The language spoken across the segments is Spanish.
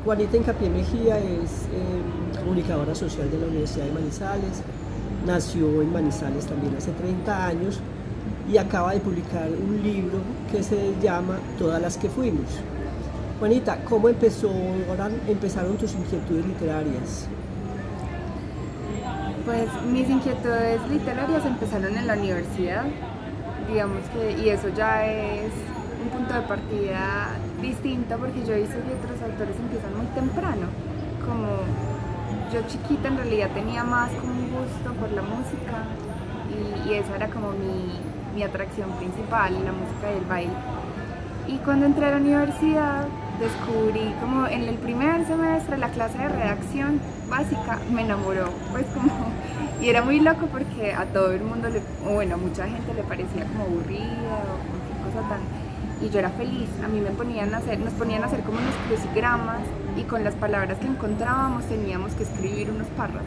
Juanita Hincapié Mejía es comunicadora social de la Universidad de Manizales, nació en Manizales también hace 30 años y acaba de publicar un libro que se llama Todas las que fuimos. Juanita, ¿cómo empezaron tus inquietudes literarias? Pues mis inquietudes literarias empezaron en la universidad, digamos que, y eso ya es un punto de partida distinto porque yo he visto que otros autores empiezan muy temprano, como yo chiquita en realidad tenía más como un gusto por la música y esa era como mi atracción principal, la música y el baile. Y cuando entré a la universidad descubrí como en el primer semestre la clase de redacción básica me enamoró, pues como, y era muy loco porque a todo el mundo, o bueno, a mucha gente le parecía como aburrida o cualquier cosa tan, y yo era feliz. A mí nos ponían a hacer como unos crucigramas y con las palabras que encontrábamos teníamos que escribir unos párrafos.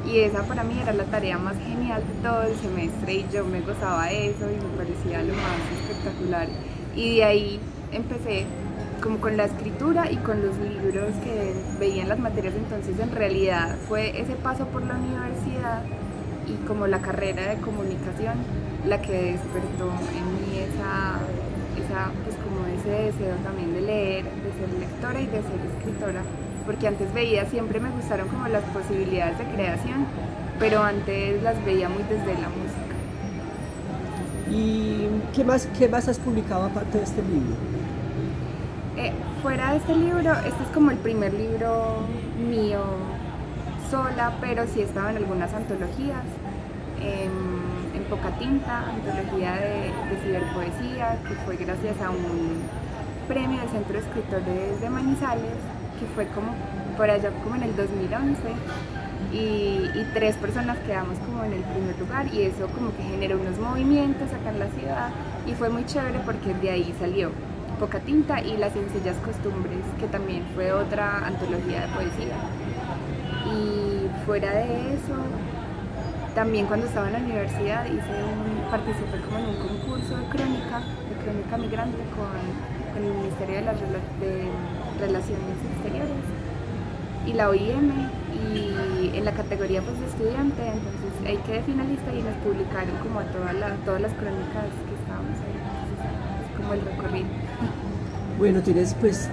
Y esa para mí era la tarea más genial de todo el semestre y yo me gozaba eso y me parecía lo más espectacular. Y de ahí empecé como con la escritura y con los libros que veía en las materias. Entonces en realidad fue ese paso por la universidad y como la carrera de comunicación la que despertó en mí pues como ese deseo también de leer, de ser lectora y de ser escritora, porque antes veía, siempre me gustaron como las posibilidades de creación, pero antes las veía muy desde la música. ¿Y qué más has publicado aparte de este libro? Eh, Fuera de este libro, este es como el primer libro mío sola, pero sí estaba en algunas antologías. En Poca Tinta, antología de ciberpoesía, que fue gracias a un premio del Centro de Escritores de Manizales, que fue como por allá como en el 2011. Y tres personas quedamos como en el primer lugar y eso como que generó unos movimientos acá en la ciudad y fue muy chévere porque de ahí salió Poca Tinta y Las Sencillas Costumbres, que también fue otra antología de poesía. Y fuera de eso, también cuando estaba en la universidad participé como en un concurso de crónica migrante con el Ministerio de Relaciones Exteriores y la OIM y en la categoría pues, de estudiante, entonces ahí quedé finalista y nos publicaron como a todas las crónicas que estábamos ahí, entonces es como el recorrido. Bueno, tienes pues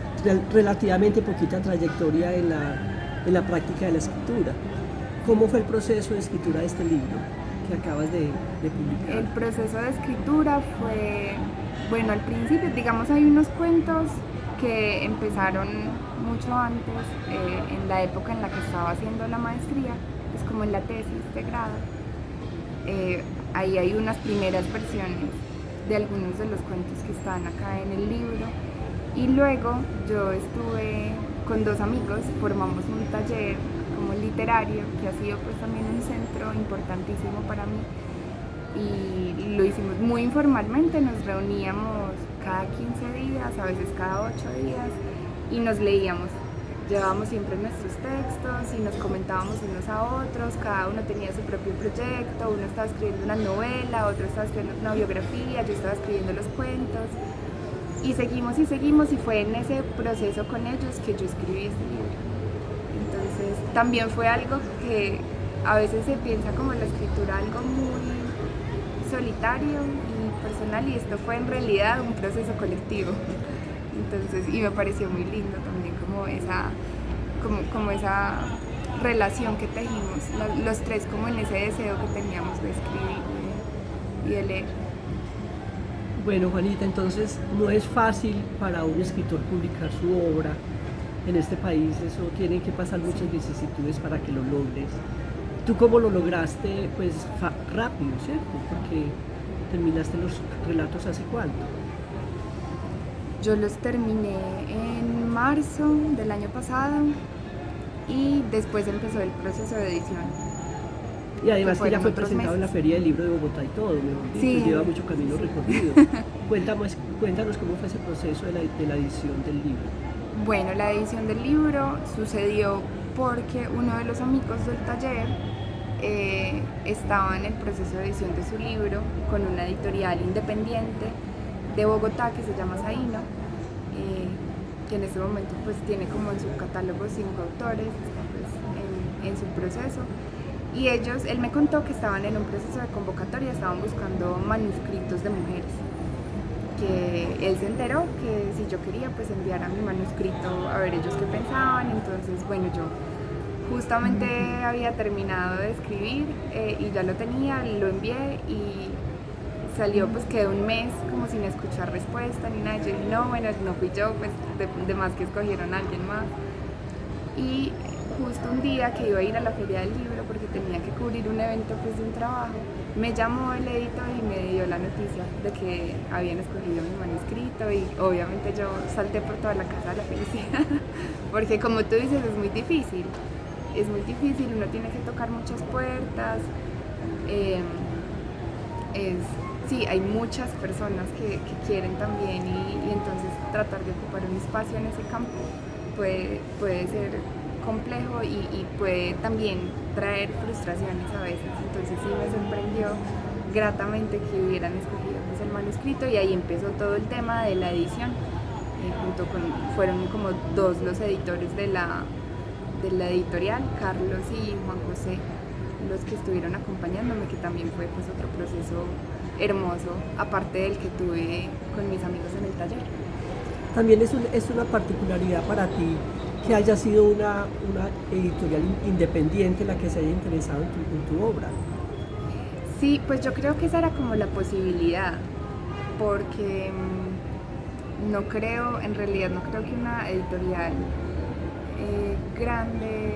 relativamente poquita trayectoria en la práctica de la escritura. ¿Cómo fue el proceso de escritura de este libro que acabas de publicar? El proceso de escritura fue, bueno, al principio, digamos, hay unos cuentos que empezaron mucho antes, en la época en la que estaba haciendo la maestría, pues como en la tesis de grado. Ahí hay unas primeras versiones de algunos de los cuentos que están acá en el libro. Y luego yo estuve con dos amigos, formamos un taller como literario, que ha sido pues también un centro importantísimo para mí. Y lo hicimos muy informalmente, nos reuníamos cada 15 días, a veces cada 8 días, y nos leíamos. Llevábamos siempre nuestros textos y nos comentábamos unos a otros, cada uno tenía su propio proyecto, uno estaba escribiendo una novela, otro estaba escribiendo una biografía, yo estaba escribiendo los cuentos. Y seguimos y fue en ese proceso con ellos que yo escribí este libro. Entonces también fue algo que a veces se piensa como la escritura algo muy solitario y personal y esto fue en realidad un proceso colectivo. Entonces, y me pareció muy lindo también como esa relación que tejimos los tres como en ese deseo que teníamos de escribir y de leer. Bueno, Juanita, entonces no es fácil para un escritor publicar su obra. En este país eso tienen que pasar muchas vicisitudes para que lo logres. ¿Tú cómo lo lograste? Pues rápido, ¿cierto? Porque terminaste los relatos hace cuánto. Yo los terminé en marzo del año pasado y después empezó el proceso de edición. Y además que ya Fueron fue otros presentado en la meses. Feria del Libro de Bogotá y todo, mejor dicho, Sí, lleva mucho camino sí. recorrido. Cuéntanos cómo fue ese proceso de la edición del libro. Bueno, la edición del libro sucedió porque uno de los amigos del taller estaba en el proceso de edición de su libro con una editorial independiente de Bogotá que se llama Saíno. que en este momento pues tiene como en su catálogo 5 autores, está pues en su proceso. Y él me contó que estaban en un proceso de convocatoria, estaban buscando manuscritos de mujeres. Que él se enteró que si yo quería pues enviar a mi manuscrito a ver ellos qué pensaban. Entonces bueno, yo justamente había terminado de escribir y ya lo tenía, lo envié y salió, pues quedé un mes como sin escuchar respuesta ni nada. Yo dije, no, bueno, no fui yo, pues de más que escogieron a alguien más. Y justo un día que iba a ir a la feria del libro porque tenía que cubrir un evento pues de un trabajo, me llamó el editor y me dio la noticia de que habían escogido mi manuscrito y obviamente yo salté por toda la casa de la felicidad porque como tú dices es muy difícil, uno tiene que tocar muchas puertas, sí, hay muchas personas que quieren también y entonces tratar de ocupar un espacio en ese campo puede ser complejo y puede también traer frustraciones a veces. Entonces sí me sorprendió gratamente que hubieran escogido pues, el manuscrito y ahí empezó todo el tema de la edición. Fueron como dos los editores de la editorial, Carlos y Juan José, los que estuvieron acompañándome, que también fue pues otro proceso hermoso, aparte del que tuve con mis amigos en el taller. También es una particularidad para ti que haya sido una editorial independiente la que se haya interesado en tu obra. Sí, pues yo creo que esa era como la posibilidad, porque en realidad no creo que una editorial grande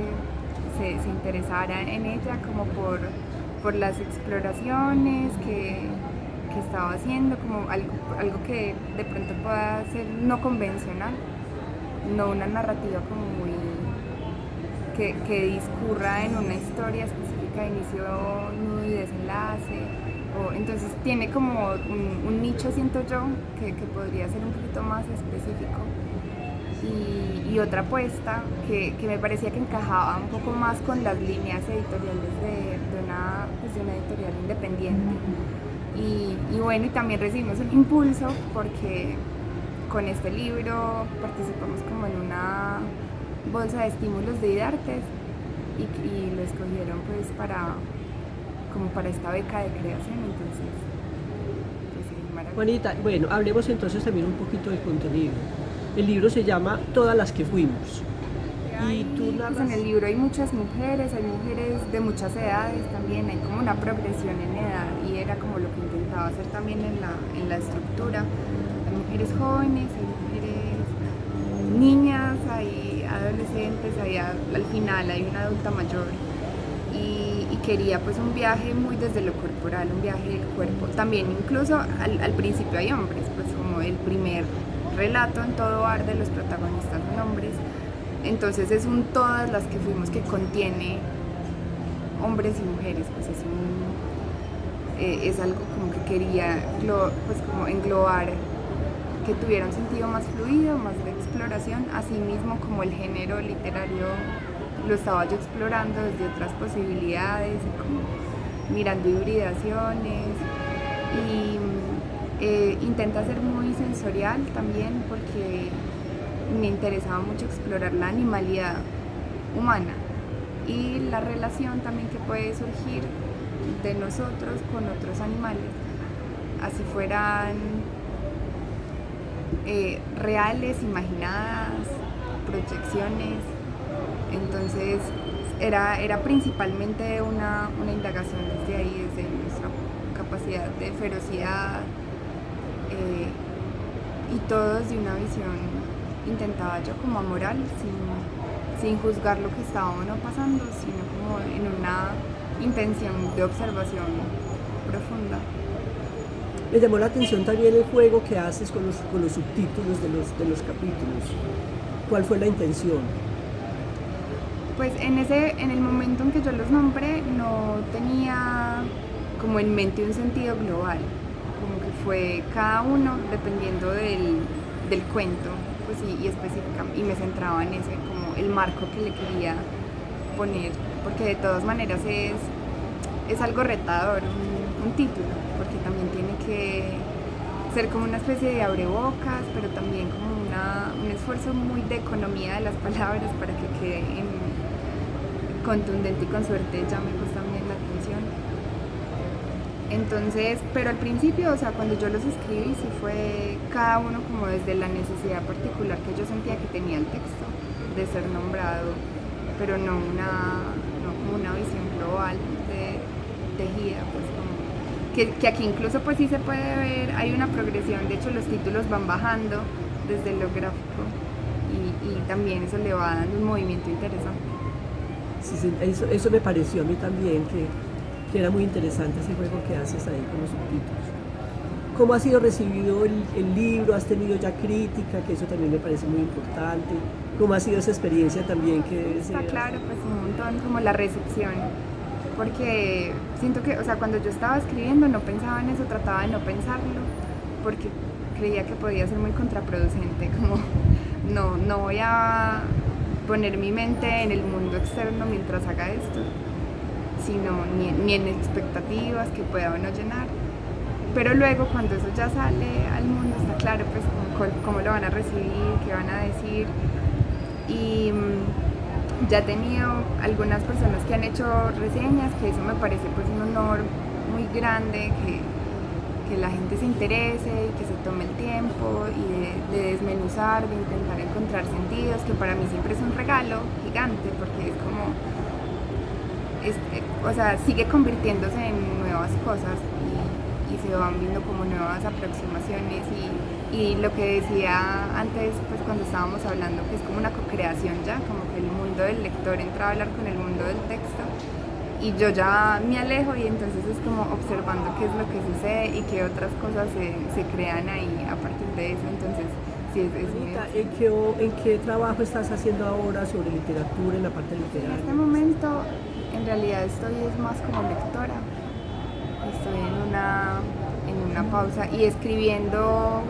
se interesara en ella como por las exploraciones que estaba haciendo, como algo que de pronto pueda ser no convencional, no una narrativa como muy que discurra en una historia específica de inicio, nudo y desenlace. Entonces tiene como un nicho, siento yo, que podría ser un poquito más específico. Y otra apuesta que me parecía que encajaba un poco más con las líneas editoriales de una editorial independiente. Y bueno, y también recibimos un impulso porque con este libro participamos como en una bolsa de estímulos de IDARTES y lo escogieron pues para esta beca de creación. Entonces pues sí, maravilloso. Juanita, bueno, hablemos entonces también un poquito del contenido. El libro se llama Todas las que fuimos. Y tú narras... Pues en el libro hay muchas mujeres, hay mujeres de muchas edades también, hay como una progresión en edad y era como lo que intentaba hacer también en la estructura. Hay mujeres jóvenes, hay mujeres niñas, hay adolescentes, al final hay una adulta mayor y quería pues un viaje muy desde lo corporal, un viaje del cuerpo. También incluso al principio hay hombres, pues como el primer relato en todo bar de los protagonistas son hombres. Entonces es todas las que fuimos que contiene hombres y mujeres, pues es algo como que quería pues como englobar, que tuviera un sentido más fluido, más de exploración, así mismo como el género literario lo estaba yo explorando desde otras posibilidades, como mirando hibridaciones y intenta ser muy sensorial también porque me interesaba mucho explorar la animalidad humana y la relación también que puede surgir de nosotros con otros animales, así fueran reales, imaginadas, proyecciones. Entonces era principalmente una indagación desde ahí, desde nuestra capacidad de ferocidad y todos de una visión. Intentaba yo como amoral, sin juzgar lo que estaba o no pasando, sino como en una intención de observación profunda. Me llamó la atención también el juego que haces con los subtítulos de los capítulos. ¿Cuál fue la intención? Pues en el momento en que yo los nombré no tenía como en mente un sentido global, como que fue cada uno dependiendo del cuento. Pues y específica, y me centraba en ese, como el marco que le quería poner, porque de todas maneras es algo retador, un título, porque también tiene que ser como una especie de abrebocas, pero también como un esfuerzo muy de economía de las palabras para que quede contundente y con suerte llame pues también la atención. Entonces, pero al principio, o sea, cuando yo los escribí, sí fue cada uno como desde la necesidad particular que yo sentía que tenía el texto de ser nombrado, pero no como una visión global tejida, pues como que aquí incluso pues sí se puede ver, hay una progresión, de hecho los títulos van bajando desde lo gráfico y también eso le va dando un movimiento interesante. Sí, eso me pareció a mí también, que era muy interesante ese juego que haces ahí con los subtítulos. ¿Cómo ha sido recibido el libro? ¿Has tenido ya crítica? Que eso también me parece muy importante. ¿Cómo ha sido esa experiencia también? Está claro, pues un montón como la recepción, porque siento que, o sea, cuando yo estaba escribiendo no pensaba en eso, trataba de no pensarlo, porque creía que podía ser muy contraproducente, como no voy a poner mi mente en el mundo externo mientras haga esto, sino ni en expectativas que pueda o no llenar. Pero luego cuando eso ya sale al mundo está claro pues cómo lo van a recibir, qué van a decir. Y ya he tenido algunas personas que han hecho reseñas, que eso me parece pues un honor muy grande, que la gente se interese y que se tome el tiempo y de desmenuzar, de intentar encontrar sentidos, que para mí siempre es un regalo gigante, porque es como, o sea, sigue convirtiéndose en nuevas cosas y se van viendo como nuevas aproximaciones y lo que decía antes, pues cuando estábamos hablando, que es como una co-creación ya, como que el mundo del lector entra a hablar con el mundo del texto y yo ya me alejo y entonces es como observando qué es lo que sucede y qué otras cosas se crean ahí a partir de eso, entonces sí es muy... ¿En qué trabajo estás haciendo ahora sobre literatura, en la parte literaria? En este momento en realidad estoy es más como lectora, estoy en una pausa y escribiendo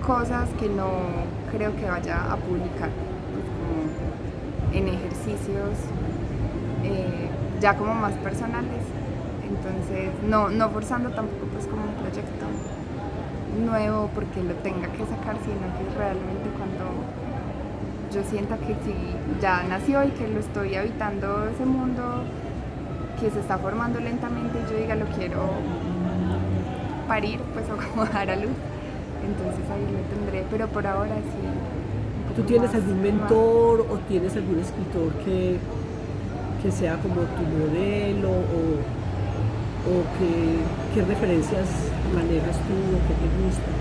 cosas que no creo que vaya a publicar, pues como en ejercicios ya como más personales, entonces no forzando tampoco pues como un proyecto nuevo porque lo tenga que sacar, sino que realmente cuando yo sienta que sí, ya nació y que lo estoy habitando ese mundo que se está formando lentamente y yo diga lo quiero parir pues o como dar a luz, entonces ahí lo tendré, pero por ahora sí. ¿Tú tienes algún mentor o tienes algún escritor que sea como tu modelo o qué referencias manejas tú o qué te gusta?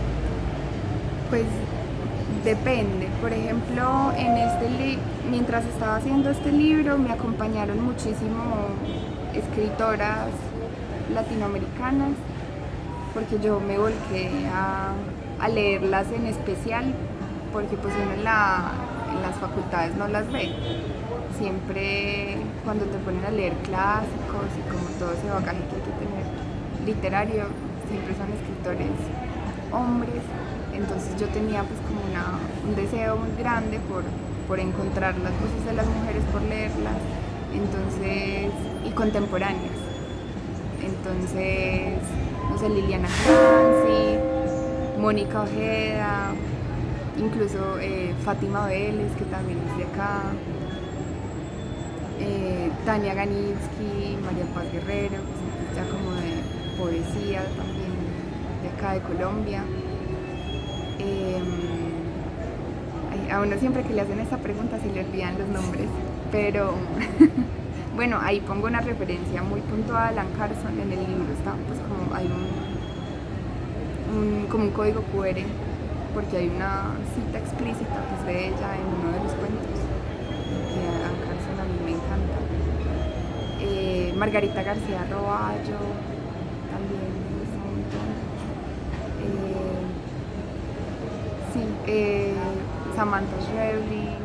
Pues depende, por ejemplo, mientras estaba haciendo este libro me acompañaron muchísimo escritoras latinoamericanas porque yo me volqué a leerlas en especial porque pues uno en las facultades no las ve. Siempre cuando te ponen a leer clásicos y como todo ese bagaje que hay que tener literario, siempre son escritores hombres, entonces yo tenía pues como un deseo muy grande por encontrar las voces de las mujeres, por leerlas, entonces, y contemporáneas, entonces, no sé, Liliana Clancy, Mónica Ojeda, incluso Fátima Vélez, que también es de acá, Tania Ganitsky, María Paz Guerrero, pues ya como de poesía también de acá de Colombia. A uno siempre que le hacen esta pregunta se le olvidan los nombres, pero bueno, ahí pongo una referencia muy puntual a Alan Carson en el libro, está pues como hay como un código QR porque hay una cita explícita pues de ella en uno de los cuentos que a Alan Carson a mí me encanta. Margarita García Roballo también me gusta un montón. Sí, Samantha Schweblin,